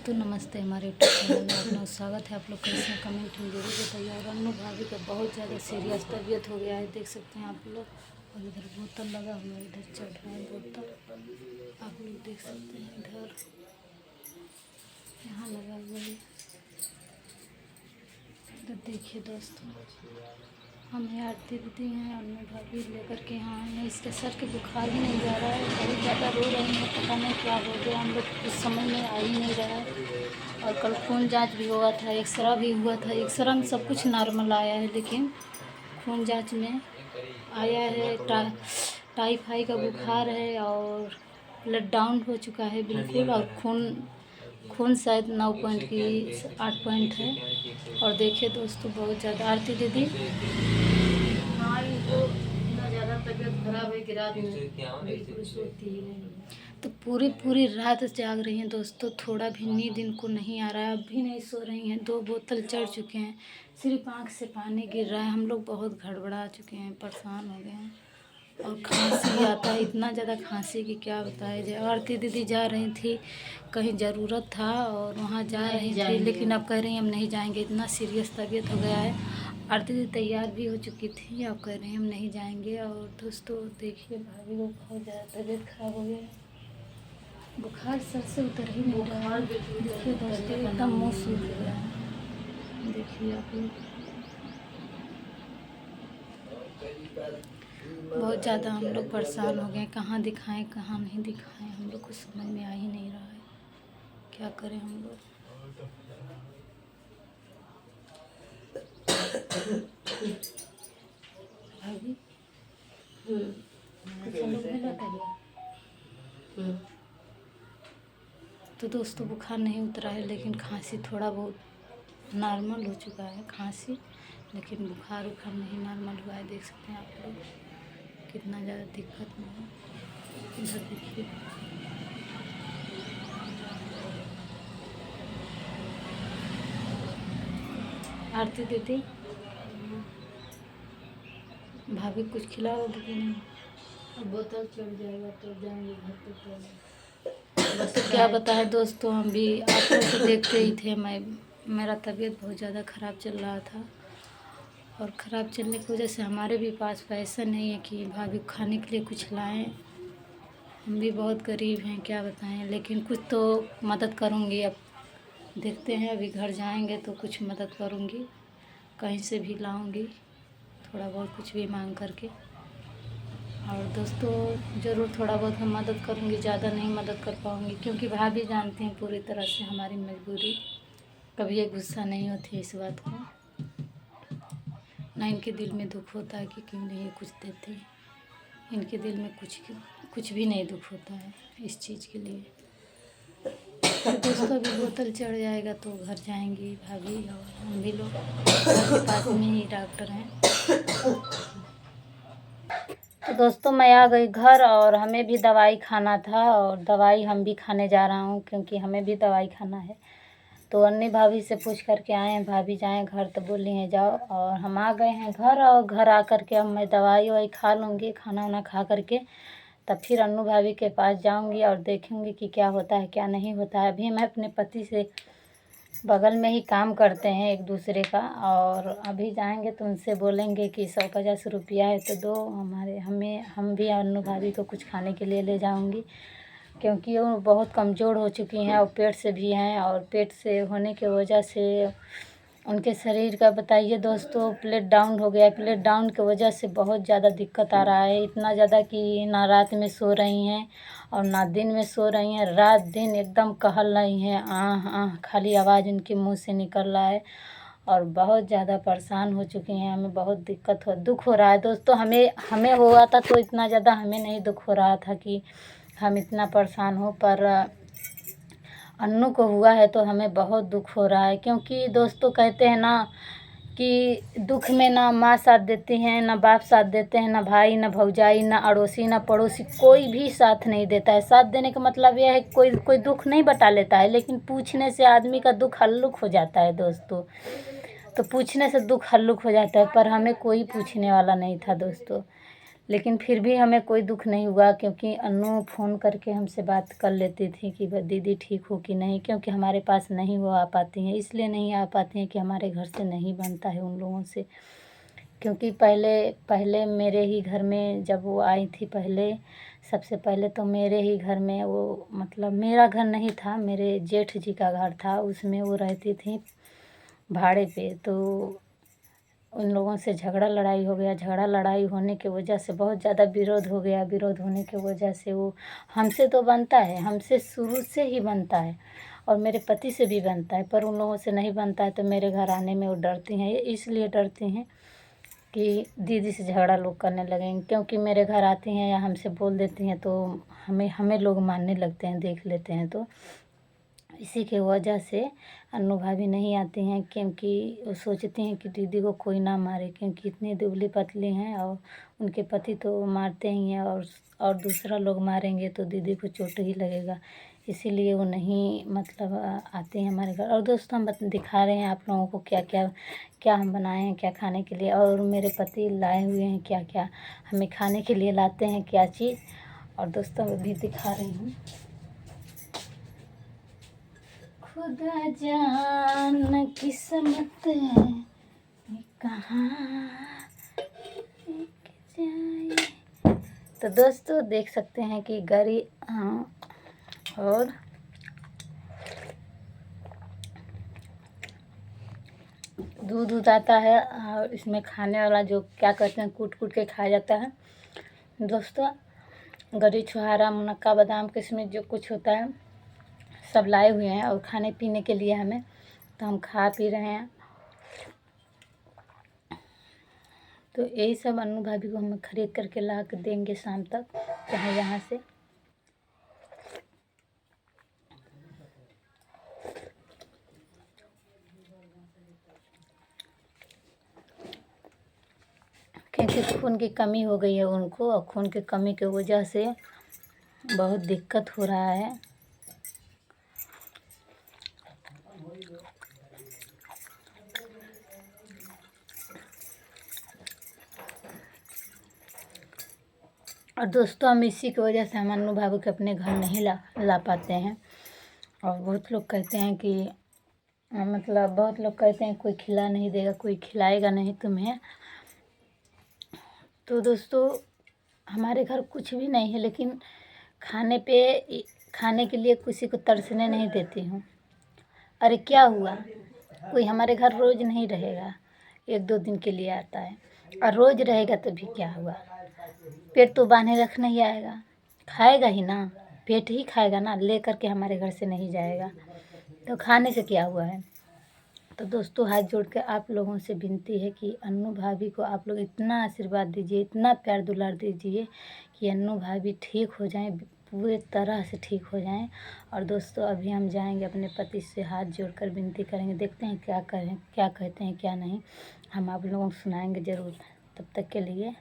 दोस्तों नमस्ते। हमारे यूट्यूब चैनल में अपना स्वागत है। आप लोग कैसे हैं कमेंट में जरूर बताइए। और अन्नू भाभी का बहुत ज़्यादा सीरियस तबीयत हो गया है, देख सकते हैं आप लोग। और इधर बोतल लगा हुआ है, इधर चढ़ रहा है बोतल, आप लोग देख सकते हैं। इधर यहाँ लगा हुआ है, इधर देखिए दोस्तों। हम हैं आरती दीदी हैं, अन्नू भाभी लेकर के यहाँ आए हैं। इसके सर के बुखार ही नहीं जा रहा है, बहुत ज़्यादा रो रही हैं, पता नहीं क्या हो गया। हम लोग कुछ समझ में आ ही नहीं रहा है। और कल खून जांच भी हुआ था, एक्सरा भी हुआ था। एक्सरा में सब कुछ नॉर्मल आया है, लेकिन खून जांच में आया है टाइफाइड का बुखार है और ब्लड डाउन हो चुका है बिल्कुल। और खून शायद 9 पॉइंट की 8 पॉइंट है। और देखिए दोस्तों बहुत ज़्यादा आरती दीदी, हाँ इनको इतना ज़्यादा तबीयत खराब है कि रात में बिल्कुल सोती ही नहीं। तो पूरी रात जाग रही हैं दोस्तों, थोड़ा भी नींद इनको नहीं आ रहा है। अब भी नहीं सो रही हैं, 2 बोतल चढ़ चुके हैं, सिर्फ आँख से पानी गिर रहा है। हम लोग बहुत गड़बड़ा चुके हैं, परेशान हो गए हैं। और खांसी आता है, इतना ज़्यादा खांसी की क्या बताया जाए। आरती दीदी जा रही थी, कहीं ज़रूरत था और वहाँ जा रही थी, लेकिन अब कह रही हैं हम नहीं जाएंगे, इतना सीरियस तबीयत हो गया है। आरती दीदी तैयार भी हो चुकी थी, अब कह रही हैं हम नहीं जाएंगे। और दोस्तों देखिए भाभी को बहुत ज़्यादा तबीयत खराब हो गया है, बुखार सर से उतर ही नहीं रहा है। देखिए दोस्तों एकदम मुँह सूख गया है, देखिए आप लोग। बहुत ज़्यादा हम लोग परेशान हो गए, कहाँ दिखाएं कहाँ नहीं दिखाएं, हम लोग को समझ में आ ही नहीं रहा है, क्या करें हम लोग। भाभी तो दोस्तों बुखार नहीं उतरा है, लेकिन खांसी थोड़ा बहुत नॉर्मल हो चुका है खांसी, लेकिन बुखार उखार नहीं नॉर्मल हुआ है। देख सकते हैं आप लोग कितना ज़्यादा दिक्कत में है। इधर देखिए आरती दीदी, भाभी कुछ खिलाओगे कि नहीं? बोतल चढ़ जाएगा तो जाएंगे घर पे। बस क्या बताएं दोस्तों, हम भी आप लोग को देखते ही थे। मेरा तबीयत बहुत ज़्यादा ख़राब चल रहा था, और ख़राब चलने की वजह से हमारे भी पास पैसा नहीं है कि भाभी खाने के लिए कुछ लाएं। हम भी बहुत गरीब हैं, क्या बताएं, लेकिन कुछ तो मदद करूँगी। अब देखते हैं, अभी घर जाएंगे तो कुछ मदद करूँगी, कहीं से भी लाऊँगी थोड़ा बहुत कुछ भी मांग करके। और दोस्तों ज़रूर थोड़ा बहुत हम मदद करूँगी, ज़्यादा नहीं मदद कर पाऊँगी, क्योंकि भाभी जानती हैं पूरी तरह से हमारी मजबूरी। कभी ये गुस्सा नहीं होती इस बात को, ना इनके दिल में दुख होता है कि क्यों नहीं कुछ देते। इनके दिल में कुछ भी नहीं दुख होता है इस चीज़ के लिए। तो दोस्तों अभी बोतल चढ़ जाएगा तो घर जाएंगी भाभी, और हम भी लोग के पास में ही डॉक्टर हैं। तो दोस्तों मैं आ गई घर, और हमें भी दवाई खाना था, और दवाई हम भी खाने जा रहा हूँ, क्योंकि हमें भी दवाई खाना है। तो अन्नी भाभी से पूछ करके आए हैं, भाभी जाएं घर, तो बोली हैं जाओ। और हम आ गए हैं घर, और घर आ कर के अब मैं दवाई ववाई खा लूँगी, खाना वाना खा करके तब फिर अन्नू भाभी के पास जाऊँगी और देखूँगी कि क्या होता है क्या नहीं होता है। अभी मैं अपने पति से बगल में ही काम करते हैं एक दूसरे का, और अभी जाएंगे तो उनसे बोलेंगे कि 150 रुपया है तो दो हम भी अन्नू भाभी को कुछ खाने के लिए ले जाऊंगी, क्योंकि वो बहुत कमज़ोर हो चुकी हैं और पेट से भी हैं। और पेट से होने की वजह से उनके शरीर का बताइए दोस्तों, प्लेट डाउन हो गया है। प्लेट डाउन की वजह से बहुत ज़्यादा दिक्कत आ रहा है, इतना ज़्यादा कि ना रात में सो रही हैं और ना दिन में सो रही हैं। रात दिन एकदम कहल रही हैं, आह आह खाली आवाज़ उनके मुंह से निकल रहा है, और बहुत ज़्यादा परेशान हो चुकी हैं। हमें बहुत दुख हो रहा है दोस्तों। हमें हुआ था तो इतना ज़्यादा हमें नहीं दुख हो रहा था कि हम इतना परेशान हो, पर अन्नू को हुआ है तो हमें बहुत दुख हो रहा है। क्योंकि दोस्तों कहते हैं ना कि दुख में ना माँ साथ देती हैं, ना बाप साथ देते हैं, ना भाई, ना भौजाई, ना अड़ोसी, ना पड़ोसी, कोई भी साथ नहीं देता है। साथ देने का मतलब यह है कि कोई दुख नहीं बता लेता है, लेकिन पूछने से आदमी का दुख हल्लुक हो जाता है दोस्तों। तो पूछने से दुख हल्लुक हो जाता है, पर हमें कोई पूछने वाला नहीं था दोस्तों। लेकिन फिर भी हमें कोई दुःख नहीं हुआ, क्योंकि अन्नू फ़ोन करके हमसे बात कर लेती थी कि दीदी ठीक हो कि नहीं, क्योंकि हमारे पास नहीं वो आ पाती हैं। इसलिए नहीं आ पाती हैं कि हमारे घर से नहीं बनता है उन लोगों से, क्योंकि पहले पहले मेरे ही घर में जब वो आई थी पहले, सबसे पहले तो मेरे ही घर में वो, मतलब मेरा घर नहीं था, मेरे जेठ जी का घर था, उसमें वो रहती थी भाड़े पे। तो उन लोगों से झगड़ा लड़ाई हो गया, झगड़ा लड़ाई होने की वजह से बहुत ज़्यादा विरोध हो गया। विरोध होने की वजह से वो, हमसे तो बनता है, हमसे शुरू से ही बनता है और मेरे पति से भी बनता है, पर उन लोगों से नहीं बनता है। तो मेरे घर आने में वो डरती हैं, इसलिए डरती हैं कि दीदी से झगड़ा लोग करने लगेंगे, क्योंकि मेरे घर आती हैं या हमसे बोल देती हैं तो हमें हमें लोग मानने लगते हैं, देख लेते हैं। तो इसी की वजह से अन्नू भाभी नहीं आती हैं, क्योंकि वो सोचती हैं कि दीदी को कोई ना मारे, क्योंकि इतनी दुबली पतली हैं और उनके पति तो मारते ही हैं, और दूसरा लोग मारेंगे तो दीदी को चोट ही लगेगा। इसीलिए वो नहीं, मतलब आते हैं हमारे घर। और दोस्तों, हम दिखा रहे हैं आप लोगों को क्या क्या क्या हम बनाए हैं, क्या खाने के लिए, और मेरे पति लाए हुए हैं क्या क्या हमें खाने के लिए लाते हैं, क्या चीज़। और दोस्तों, मैं भी दिखा रही हूँ। खुदा जान किस्मत है कहाँ लेके जाए। तो दोस्तों, देख सकते हैं कि गरी और दूध आता है, और इसमें खाने वाला जो क्या कहते हैं, कूट कूट के खाया जाता है। दोस्तों, गरी, छुहारा, मुनक्का, बादाम, किशमिश जो कुछ होता है सब लाए हुए हैं और खाने पीने के लिए हमें, तो हम खा पी रहे हैं। तो यही सब अन्नू भाभी को हम खरीद करके ला कर देंगे शाम तक, चाहे यहाँ से। क्योंकि खून की कमी हो गई है उनको, और खून की कमी की वजह से बहुत दिक्कत हो रहा है। और दोस्तों, हम इसी की वजह से हम अन्नू भाभी को अपने घर नहीं ला पाते हैं। और बहुत लोग कहते हैं कि, मतलब बहुत लोग कहते हैं कोई खिला नहीं देगा, कोई खिलाएगा नहीं तुम्हें। तो दोस्तों, हमारे घर कुछ भी नहीं है, लेकिन खाने के लिए किसी को तरसने नहीं देती हूँ। अरे क्या हुआ, कोई हमारे घर रोज़ नहीं रहेगा, 1-2 दिन के लिए आता है। और रोज़ रहेगा तो भी क्या हुआ, पेट तो बांधे रखना ही आएगा, खाएगा ही ना, पेट ही खाएगा ना, ले करके हमारे घर से नहीं जाएगा। तो खाने से क्या हुआ है। तो दोस्तों, हाथ जोड़ के आप लोगों से विनती है कि अन्नू भाभी को आप लोग इतना आशीर्वाद दीजिए, इतना प्यार दुलार दीजिए कि अन्नू भाभी ठीक हो जाएं, पूरे तरह से ठीक हो जाएं। और दोस्तों, अभी हम जाएंगे अपने पति से हाथ जोड़कर विनती करेंगे, देखते हैं क्या करें, क्या कहते हैं क्या नहीं, हम आप लोगों को सुनाएंगे ज़रूर। तब तक के लिए